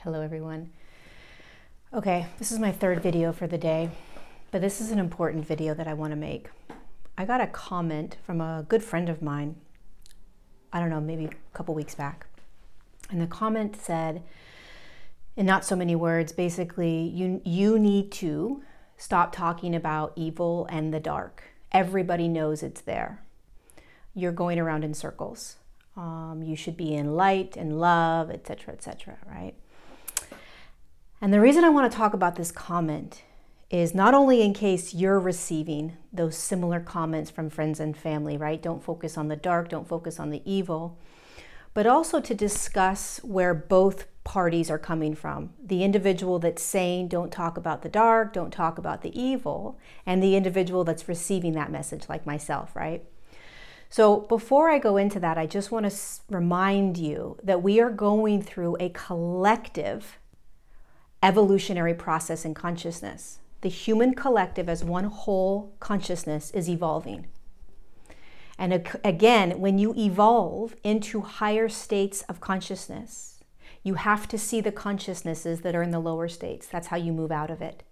Hello everyone. Okay, this is my third video for the day, but this is an important video that I want to make. I got a comment from a good friend of mine, I don't know, maybe a couple weeks back. And the comment said, in not so many words, basically, you need to stop talking about evil and the dark. Everybody knows it's there. You're going around in circles. You should be in light and love, etc., right? And the reason I want to talk about this comment is not only in case you're receiving those similar comments from friends and family, right? Don't focus on the dark, don't focus on the evil, but also to discuss where both parties are coming from. The individual that's saying, don't talk about the dark, don't talk about the evil, and the individual that's receiving that message, like myself, right? So before I go into that, I just want to remind you that we are going through a collective evolutionary process in consciousness. The human collective as one whole consciousness is evolving. And again, when you evolve into higher states of consciousness, you have to see the consciousnesses that are in the lower states. That's how you move out of it.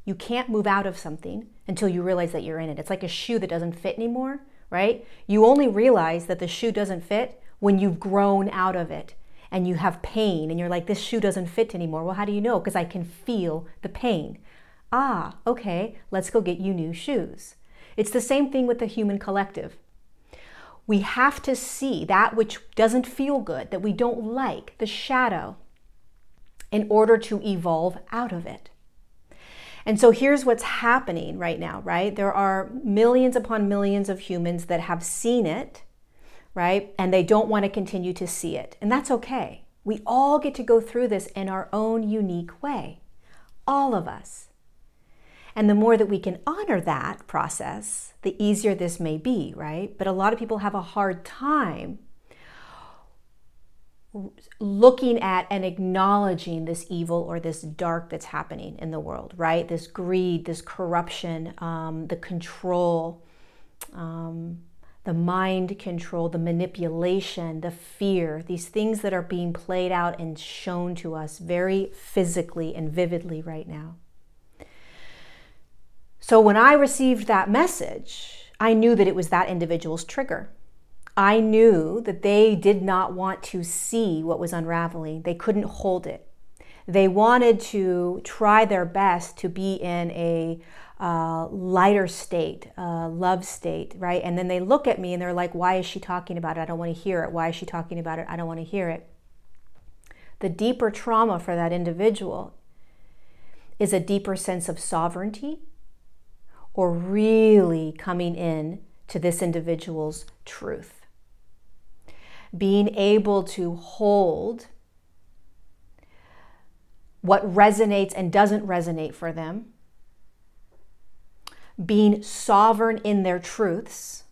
You can't move out of something until you realize that you're in it. It's like a shoe that doesn't fit anymore, right? You only realize that the shoe doesn't fit when you've grown out of it and you have pain and you're like, this shoe doesn't fit anymore. Well, how do you know? Because I can feel the pain. Ah, okay, let's go get you new shoes. It's the same thing with the human collective. We have to see that which doesn't feel good, that we don't like, the shadow, in order to evolve out of it. And so here's what's happening right now, right? There are millions upon millions of humans that have seen it, right? And they don't want to continue to see it. And that's okay. We all get to go through this in our own unique way. All of us. And the more that we can honor that process, the easier this may be, right? But a lot of people have a hard time looking at and acknowledging this evil or this dark that's happening in the world, right? This greed, this corruption, the control, the mind control, the manipulation, the fear, these things that are being played out and shown to us very physically and vividly right now. So when I received that message, I knew that it was that individual's trigger. I knew that they did not want to see what was unraveling. They couldn't hold it. They wanted to try their best to be in a lighter state, love state, right? And then they look at me and they're like, why is she talking about it? I don't want to hear it. Why is she talking about it? I don't want to hear it. The deeper trauma for that individual is a deeper sense of sovereignty, or really coming in to this individual's truth. Being able to hold what resonates and doesn't resonate for them. Being sovereign in their truths,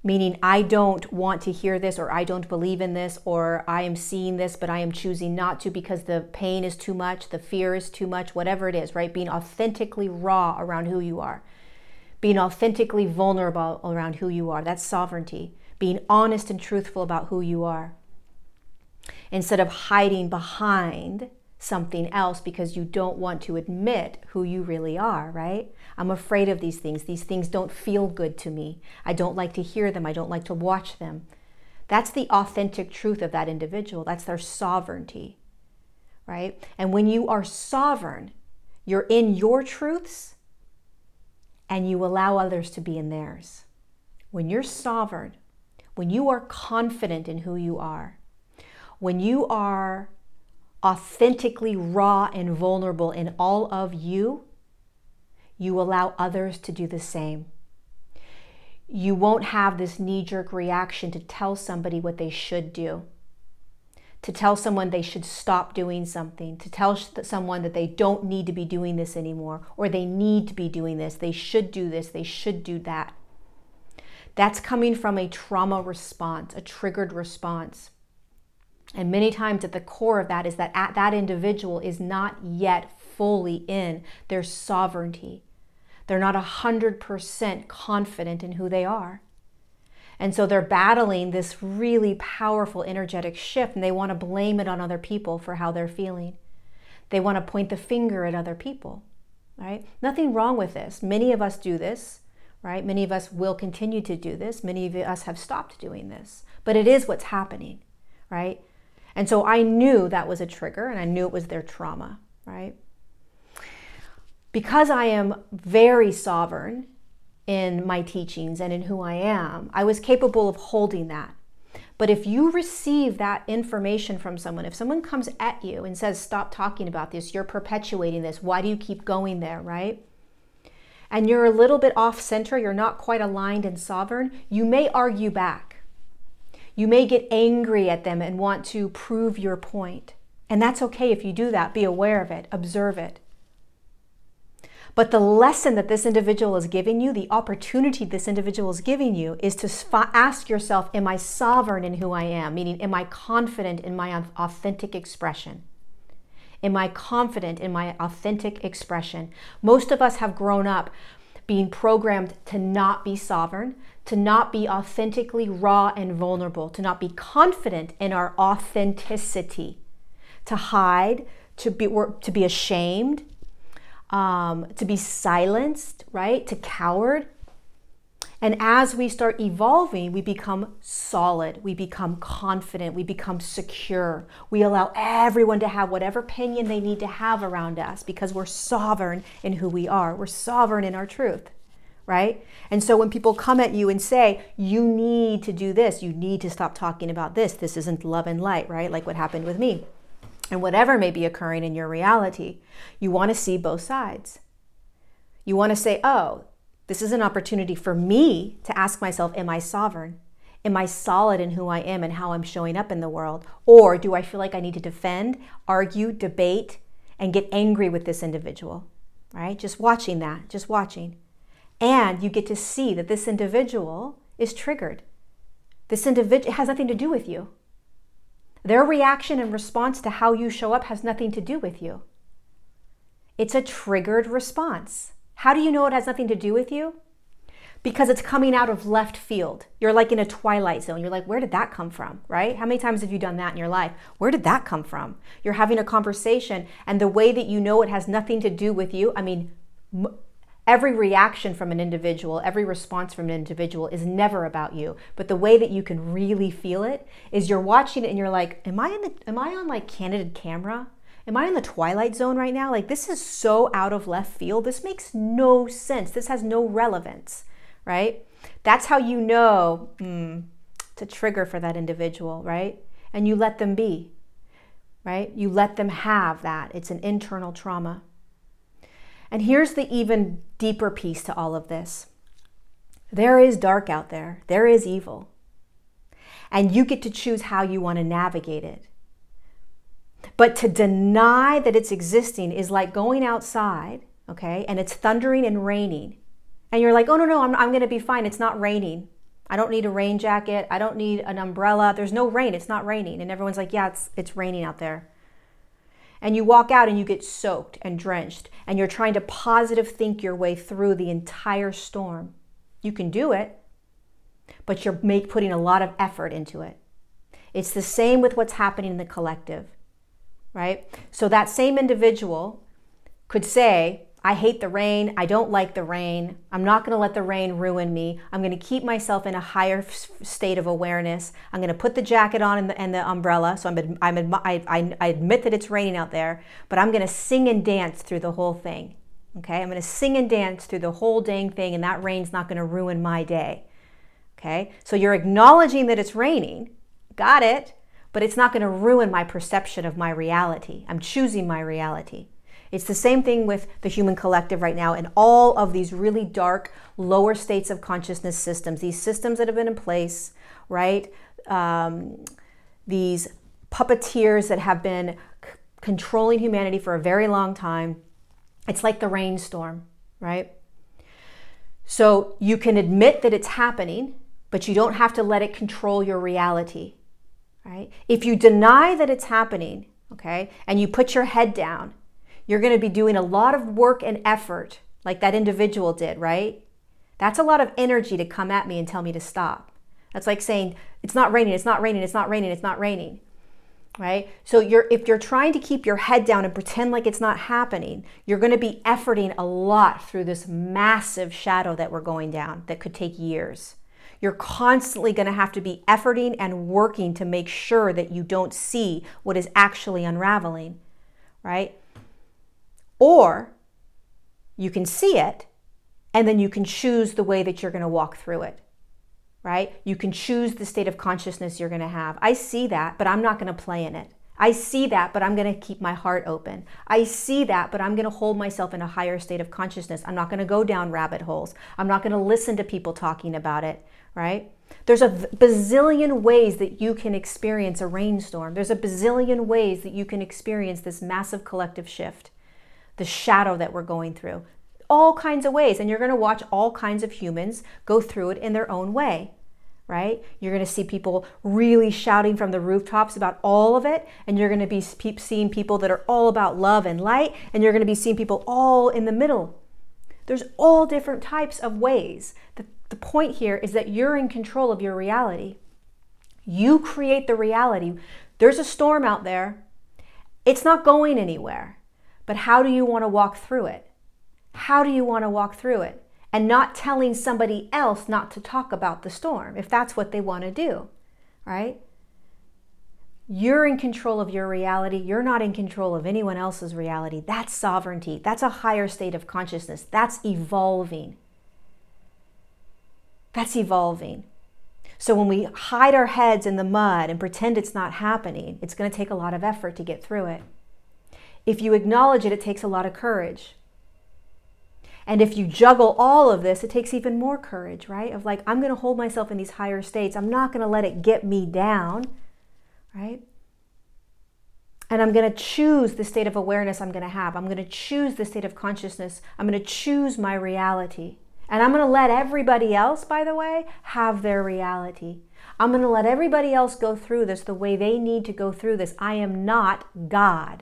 meaning I don't want to hear this, or I don't believe in this, or I am seeing this, but I am choosing not to because the pain is too much, the fear is too much, whatever it is, right? Being authentically raw around who you are. Being authentically vulnerable around who you are. That's sovereignty. Being honest and truthful about who you are. Instead of hiding behind something else because you don't want to admit who you really are, right? I'm afraid of these things. These things don't feel good to me. I don't like to hear them. I don't like to watch them. That's the authentic truth of that individual. That's their sovereignty, right? And when you are sovereign, you're in your truths, and you allow others to be in theirs. When you're sovereign, when you are confident in who you are, when you are authentically raw and vulnerable in all of you, you allow others to do the same. You won't have this knee-jerk reaction to tell somebody what they should do, to tell someone they should stop doing something, to tell someone that they don't need to be doing this anymore, or they need to be doing this, they should do this, they should do that. That's coming from a trauma response, a triggered response. And many times at the core of that is that that individual is not yet fully in their sovereignty. They're not 100% confident in who they are. And so they're battling this really powerful energetic shift, and they want to blame it on other people for how they're feeling. They want to point the finger at other people, right? Nothing wrong with this. Many of us do this, right? Many of us will continue to do this. Many of us have stopped doing this, but it is what's happening, right? And so I knew that was a trigger, and I knew it was their trauma, right? Because I am very sovereign in my teachings and in who I am, I was capable of holding that. But if you receive that information from someone, if someone comes at you and says, stop talking about this, you're perpetuating this, why do you keep going there, right? And you're a little bit off center, you're not quite aligned and sovereign, you may argue back. You may get angry at them and want to prove your point. And that's okay if you do that. Be aware of it, observe it. But the lesson that this individual is giving you, the opportunity this individual is giving you, is to ask yourself, am I sovereign in who I am? Meaning, am I confident in my authentic expression? Am I confident in my authentic expression? Most of us have grown up being programmed to not be sovereign, to not be authentically raw and vulnerable, to not be confident in our authenticity, to hide, to be ashamed, to be silenced, right? To coward. And as we start evolving, we become solid, we become confident, we become secure. We allow everyone to have whatever opinion they need to have around us because we're sovereign in who we are. We're sovereign in our truth, right? And so when people come at you and say, you need to do this, you need to stop talking about this isn't love and light, right? Like what happened with me. And whatever may be occurring in your reality, you want to see both sides. You want to say, oh, this is an opportunity for me to ask myself, am I sovereign? Am I solid in who I am and how I'm showing up in the world? Or do I feel like I need to defend, argue, debate, and get angry with this individual, right? Just watching that, just watching. And you get to see that this individual is triggered. This individual has nothing to do with you. Their reaction and response to how you show up has nothing to do with you. It's a triggered response. How do you know it has nothing to do with you? Because it's coming out of left field. You're like in a twilight zone. You're like, where did that come from, right? How many times have you done that in your life? Where did that come from? You're having a conversation, and the way that you know it has nothing to do with you, I mean, every reaction from an individual, every response from an individual is never about you. But the way that you can really feel it is you're watching it and you're like, am I on like candid camera? Am I in the twilight zone right now? Like, this is so out of left field. This makes no sense. This has no relevance, right? That's how you know to trigger for that individual, right? And you let them be, right? You let them have that. It's an internal trauma. And here's the even deeper piece to all of this. There is dark out there. There is evil. And you get to choose how you want to navigate it. But to deny that it's existing is like going outside, okay, and it's thundering and raining. And you're like, oh, no, I'm going to be fine. It's not raining. I don't need a rain jacket. I don't need an umbrella. There's no rain. It's not raining. And everyone's like, yeah, it's raining out there. And you walk out and you get soaked and drenched, and you're trying to positive think your way through the entire storm. You can do it, but you're putting a lot of effort into it. It's the same with what's happening in the collective, right? So that same individual could say, I hate the rain. I don't like the rain. I'm not going to let the rain ruin me. I'm going to keep myself in a higher state of awareness. I'm going to put the jacket on and the umbrella. So I admit that it's raining out there, but I'm going to sing and dance through the whole thing. Okay? I'm going to sing and dance through the whole dang thing, and that rain's not going to ruin my day. Okay? So you're acknowledging that it's raining. Got it. But it's not going to ruin my perception of my reality. I'm choosing my reality. It's the same thing with the human collective right now and all of these really dark, lower states of consciousness systems, these systems that have been in place, right? These puppeteers that have been controlling humanity for a very long time. It's like the rainstorm, right? So you can admit that it's happening, but you don't have to let it control your reality, right? If you deny that it's happening, okay, and you put your head down, you're going to be doing a lot of work and effort like that individual did, right? That's a lot of energy to come at me and tell me to stop. That's like saying, it's not raining, it's not raining, it's not raining, it's not raining. right? So if you're trying to keep your head down and pretend like it's not happening, you're going to be efforting a lot through this massive shadow that we're going down that could take years. You're constantly going to have to be efforting and working to make sure that you don't see what is actually unraveling, right? Or you can see it, and then you can choose the way that you're going to walk through it, right? You can choose the state of consciousness you're going to have. I see that, but I'm not going to play in it. I see that, but I'm going to keep my heart open. I see that, but I'm going to hold myself in a higher state of consciousness. I'm not going to go down rabbit holes. I'm not going to listen to people talking about it, right? There's a bazillion ways that you can experience a rainstorm. There's a bazillion ways that you can experience this massive collective shift, the shadow that we're going through. All kinds of ways, and you're going to watch all kinds of humans go through it in their own way, right? You're going to see people really shouting from the rooftops about all of it, and you're going to be seeing people that are all about love and light, and you're going to be seeing people all in the middle. There's all different types of ways. The point here is that you're in control of your reality. You create the reality. There's a storm out there. It's not going anywhere, but how do you want to walk through it? How do you want to walk through it? And not telling somebody else not to talk about the storm, if that's what they want to do, right? You're in control of your reality. You're not in control of anyone else's reality. That's sovereignty. That's a higher state of consciousness. That's evolving. That's evolving. So when we hide our heads in the mud and pretend it's not happening, it's going to take a lot of effort to get through it. If you acknowledge it, it takes a lot of courage. And if you juggle all of this, it takes even more courage, right? Of like, I'm going to hold myself in these higher states. I'm not going to let it get me down, right? And I'm going to choose the state of awareness I'm going to have. I'm going to choose the state of consciousness. I'm going to choose my reality. And I'm going to let everybody else, by the way, have their reality. I'm going to let everybody else go through this the way they need to go through this. I am not God.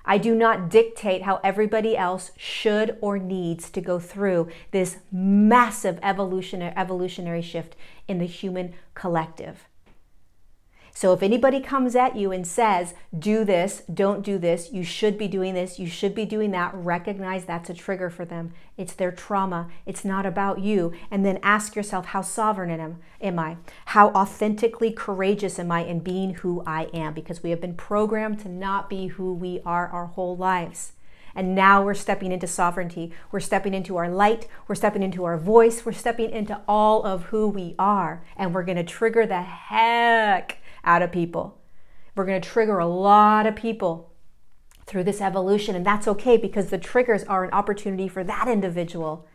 I do not dictate how everybody else should or needs to go through this massive evolutionary shift in the human collective. So if anybody comes at you and says, do this, don't do this, you should be doing this, you should be doing that, recognize that's a trigger for them. It's their trauma. It's not about you. And then ask yourself, how sovereign am I? How authentically courageous am I in being who I am? Because we have been programmed to not be who we are our whole lives. And now we're stepping into sovereignty. We're stepping into our light. We're stepping into our voice. We're stepping into all of who we are. And we're going to trigger the heck out of people. We're going to trigger a lot of people through this evolution, and that's okay because the triggers are an opportunity for that individual,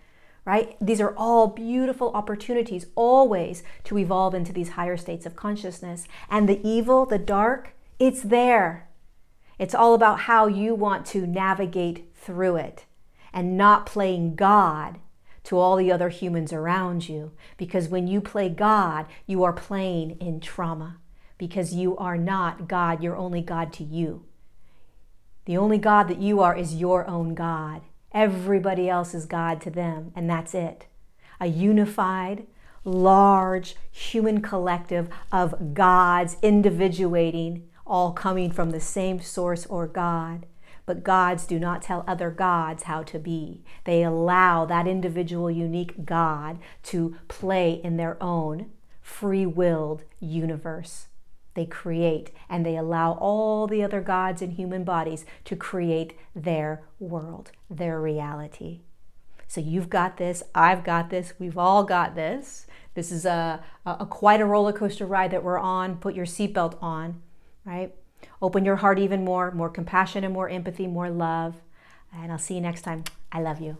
right? These are all beautiful opportunities always to evolve into these higher states of consciousness. And the evil, the dark, it's there. It's all about how you want to navigate through it and not playing God to all the other humans around you. Because when you play God, you are playing in trauma. Because you are not God, you're only God to you. The only God that you are is your own God. Everybody else is God to them, and that's it. A unified, large human collective of gods individuating, all coming from the same source or God. But gods do not tell other gods how to be. They allow that individual unique God to play in their own free-willed universe. They create, and they allow all the other gods in human bodies to create their world, their reality. So you've got this, I've got this, we've all got this. This is quite a roller coaster ride that we're on. Put your seatbelt on, right? Open your heart even more compassion and more empathy, more love. And I'll see you next time. I love you.